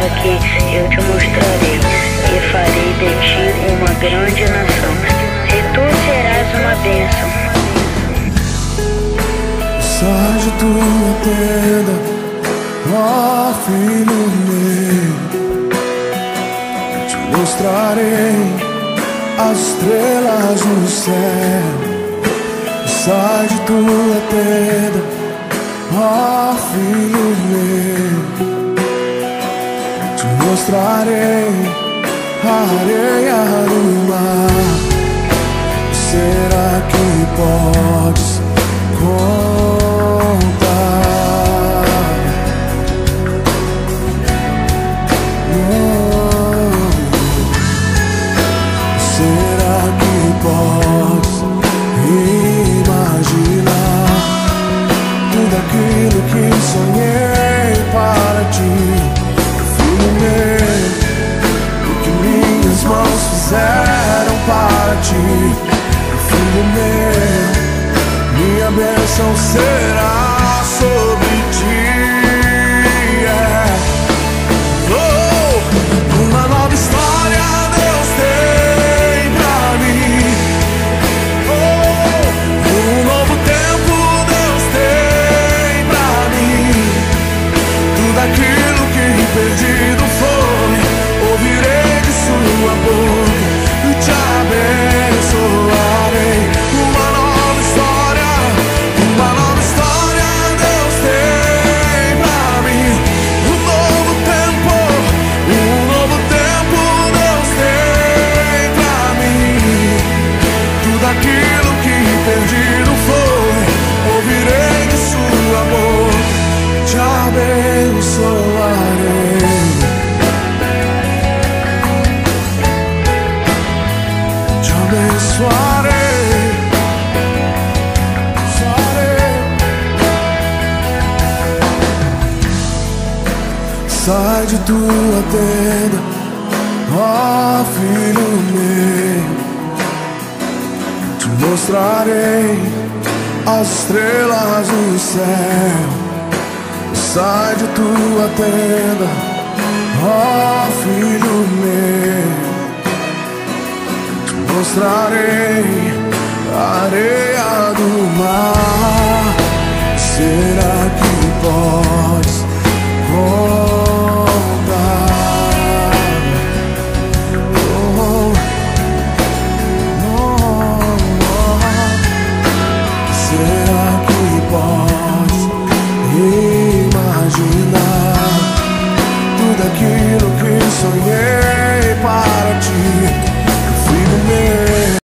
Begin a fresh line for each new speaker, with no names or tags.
terra que eu te mostrarei, e farei de ti uma grande nação, e tu serás uma bênção.
Sai de tua tenda, ó filho meu, te mostrarei as estrelas no céu. Sai de tua tenda, ó filho meu, te mostrarei a areia do mar. Será que podes contar? Será que podes imaginar tudo aquilo que sonhei para ti, filho meu? O que minhas mãos fizeram para ti, filho meu, minha bênção será sobre ti. Oh, uma nova história Deus tem pra mim. Oh, um novo tempo Deus tem pra mim. Tudo aquilo que perdido foi, ouvirei de sua boca e te abençoarei. Uma nova história Deus tem pra mim. Um novo tempo Deus tem pra mim. Tudo aquilo que perdido foi, ouvirei de sua boca, te abençoarei. Te abençoarei. Sai de tua tenda, ó filho meu, te mostrarei as estrelas no céu. Sai de tua tenda, ó filho meu, te mostrarei a areia do mar. Será que podes contar? Oh, oh, oh. Será que podes